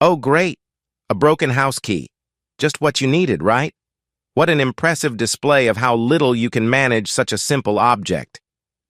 Oh, great! A broken house key. Just what you needed, right? What an impressive display of how little you can manage such a simple object.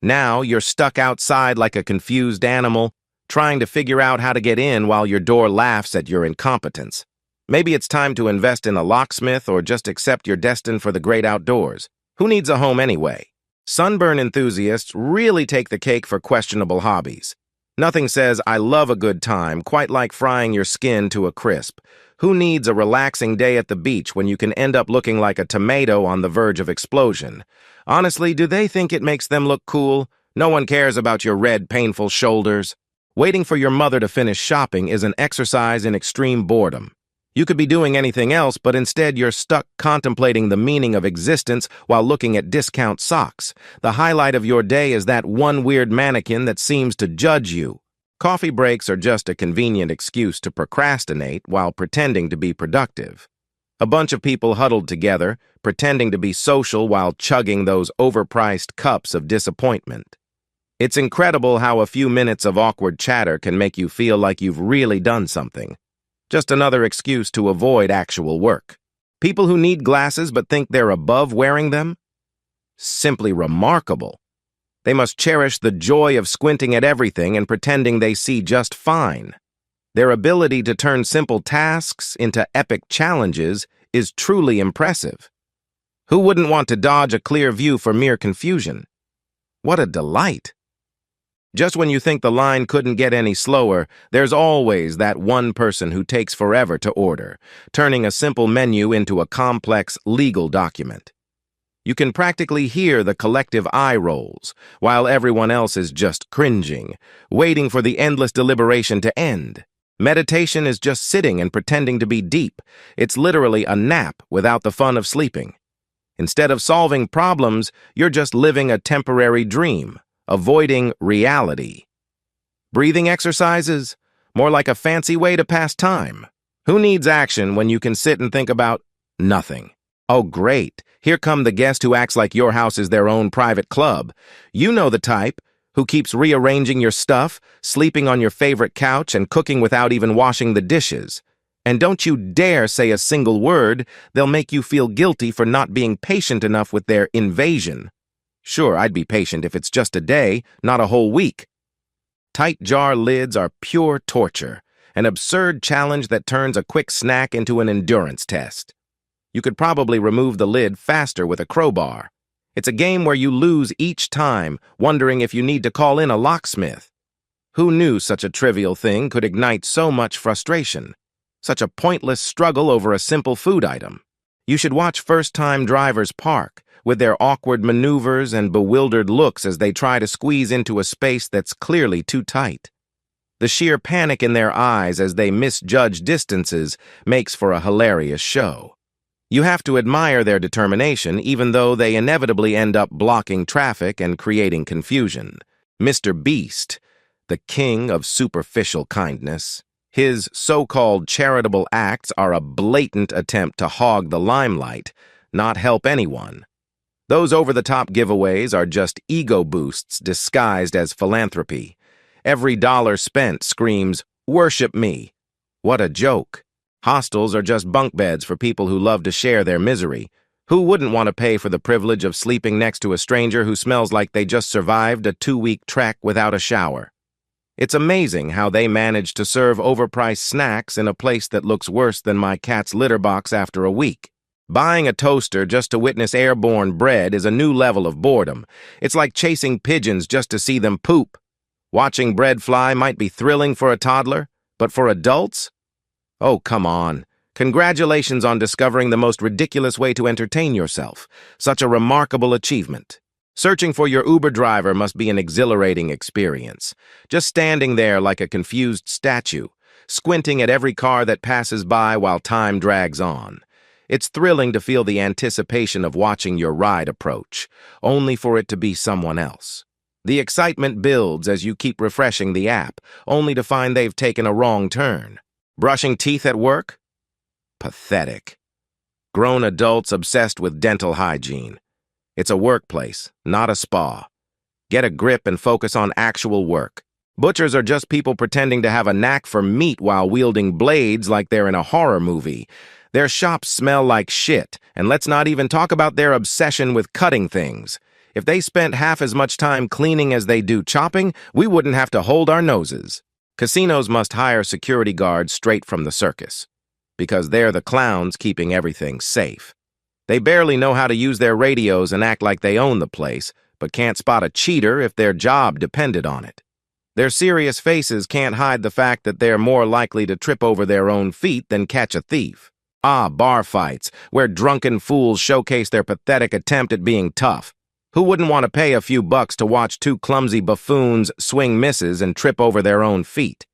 Now you're stuck outside like a confused animal, trying to figure out how to get in while your door laughs at your incompetence. Maybe it's time to invest in a locksmith or just accept you're destined for the great outdoors. Who needs a home anyway? Sunburn enthusiasts really take the cake for questionable hobbies. Nothing says, "I love a good time," quite like frying your skin to a crisp. Who needs a relaxing day at the beach when you can end up looking like a tomato on the verge of explosion? Honestly, do they think it makes them look cool? No one cares about your red, painful shoulders. Waiting for your mother to finish shopping is an exercise in extreme boredom. You could be doing anything else, but instead you're stuck contemplating the meaning of existence while looking at discount socks. The highlight of your day is that one weird mannequin that seems to judge you. Coffee breaks are just a convenient excuse to procrastinate while pretending to be productive. A bunch of people huddled together, pretending to be social while chugging those overpriced cups of disappointment. It's incredible how a few minutes of awkward chatter can make you feel like you've really done something. Just another excuse to avoid actual work. People who need glasses but think they're above wearing them? Simply remarkable. They must cherish the joy of squinting at everything and pretending they see just fine. Their ability to turn simple tasks into epic challenges is truly impressive. Who wouldn't want to dodge a clear view for mere confusion? What a delight! Just when you think the line couldn't get any slower, there's always that one person who takes forever to order, turning a simple menu into a complex legal document. You can practically hear the collective eye rolls, while everyone else is just cringing, waiting for the endless deliberation to end. Meditation is just sitting and pretending to be deep. It's literally a nap without the fun of sleeping. Instead of solving problems, you're just living a temporary dream, avoiding reality. Breathing exercises? More like a fancy way to pass time. Who needs action when you can sit and think about nothing? Oh, great. Here come the guest who acts like your house is their own private club. You know the type, who keeps rearranging your stuff, sleeping on your favorite couch, and cooking without even washing the dishes. And don't you dare say a single word. They'll make you feel guilty for not being patient enough with their invasion. Sure, I'd be patient if it's just a day, not a whole week. Tight jar lids are pure torture, an absurd challenge that turns a quick snack into an endurance test. You could probably remove the lid faster with a crowbar. It's a game where you lose each time, wondering if you need to call in a locksmith. Who knew such a trivial thing could ignite so much frustration? Such a pointless struggle over a simple food item. You should watch first-time drivers park, with their awkward maneuvers and bewildered looks as they try to squeeze into a space that's clearly too tight. The sheer panic in their eyes as they misjudge distances makes for a hilarious show. You have to admire their determination, even though they inevitably end up blocking traffic and creating confusion. Mr. Beast, the king of superficial kindness. His so-called charitable acts are a blatant attempt to hog the limelight, not help anyone. Those over-the-top giveaways are just ego boosts disguised as philanthropy. Every dollar spent screams, "Worship me." What a joke. Hostels are just bunk beds for people who love to share their misery. Who wouldn't want to pay for the privilege of sleeping next to a stranger who smells like they just survived a 2-week trek without a shower? It's amazing how they manage to serve overpriced snacks in a place that looks worse than my cat's litter box after a week. Buying a toaster just to witness airborne bread is a new level of boredom. It's like chasing pigeons just to see them poop. Watching bread fly might be thrilling for a toddler, but for adults? Oh, come on. Congratulations on discovering the most ridiculous way to entertain yourself. Such a remarkable achievement. Searching for your Uber driver must be an exhilarating experience. Just standing there like a confused statue, squinting at every car that passes by while time drags on. It's thrilling to feel the anticipation of watching your ride approach, only for it to be someone else. The excitement builds as you keep refreshing the app, only to find they've taken a wrong turn. Brushing teeth at work? Pathetic. Grown adults obsessed with dental hygiene. It's a workplace, not a spa. Get a grip and focus on actual work. Butchers are just people pretending to have a knack for meat while wielding blades like they're in a horror movie. Their shops smell like shit, and let's not even talk about their obsession with cutting things. If they spent half as much time cleaning as they do chopping, we wouldn't have to hold our noses. Casinos must hire security guards straight from the circus, because they're the clowns keeping everything safe. They barely know how to use their radios and act like they own the place, but can't spot a cheater if their job depended on it. Their serious faces can't hide the fact that they're more likely to trip over their own feet than catch a thief. Bar fights, where drunken fools showcase their pathetic attempt at being tough. Who wouldn't want to pay a few bucks to watch two clumsy buffoons swing misses and trip over their own feet?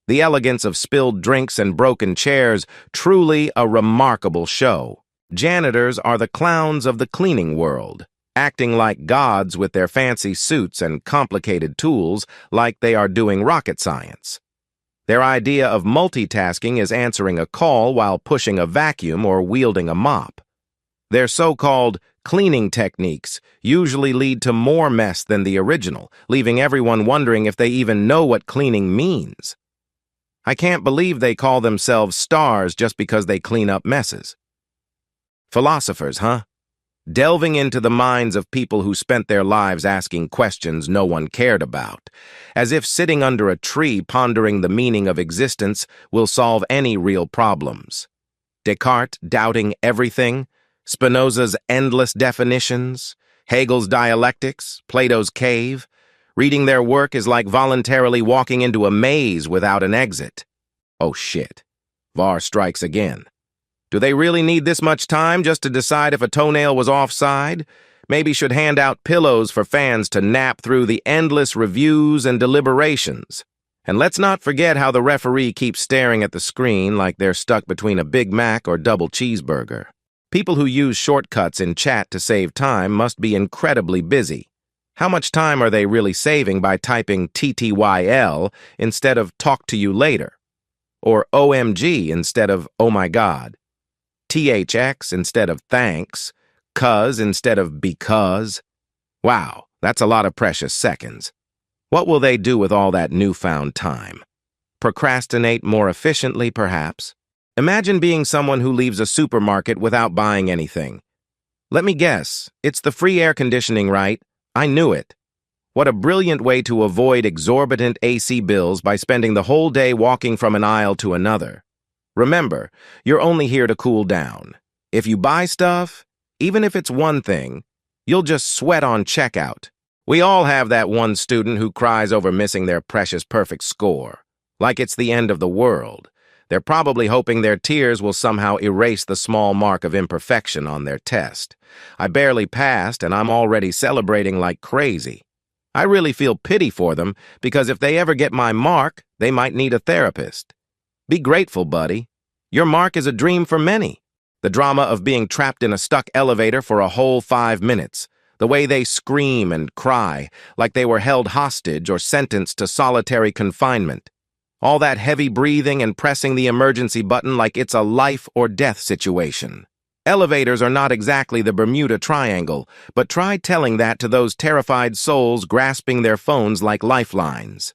The elegance of spilled drinks and broken chairs, truly a remarkable show. Janitors are the clowns of the cleaning world, acting like gods with their fancy suits and complicated tools like they are doing rocket science. Their idea of multitasking is answering a call while pushing a vacuum or wielding a mop. Their so-called cleaning techniques usually lead to more mess than the original, leaving everyone wondering if they even know what cleaning means. I can't believe they call themselves stars just because they clean up messes. Philosophers, huh? Delving into the minds of people who spent their lives asking questions no one cared about, as if sitting under a tree pondering the meaning of existence will solve any real problems. Descartes doubting everything, Spinoza's endless definitions, Hegel's dialectics, Plato's cave. Reading their work is like voluntarily walking into a maze without an exit. Oh shit. VAR strikes again. Do they really need this much time just to decide if a toenail was offside? Maybe should hand out pillows for fans to nap through the endless reviews and deliberations. And let's not forget how the referee keeps staring at the screen like they're stuck between a Big Mac or double cheeseburger. People who use shortcuts in chat to save time must be incredibly busy. How much time are they really saving by typing TTYL instead of talk to you later? Or OMG instead of oh my god? THX instead of thanks? Cuz instead of because? Wow, that's a lot of precious seconds. What will they do with all that newfound time? Procrastinate more efficiently, perhaps? Imagine being someone who leaves a supermarket without buying anything. Let me guess, it's the free air conditioning, right? I knew it. What a brilliant way to avoid exorbitant AC bills by spending the whole day walking from an aisle to another. Remember, you're only here to cool down. If you buy stuff, even if it's one thing, you'll just sweat on checkout. We all have that one student who cries over missing their precious perfect score, like it's the end of the world. They're probably hoping their tears will somehow erase the small mark of imperfection on their test. I barely passed, and I'm already celebrating like crazy. I really feel pity for them, because if they ever get my mark, they might need a therapist. Be grateful, buddy. Your mark is a dream for many. The drama of being trapped in a stuck elevator for a whole 5 minutes. The way they scream and cry, like they were held hostage or sentenced to solitary confinement. All that heavy breathing and pressing the emergency button like it's a life or death situation. Elevators are not exactly the Bermuda Triangle, but try telling that to those terrified souls grasping their phones like lifelines.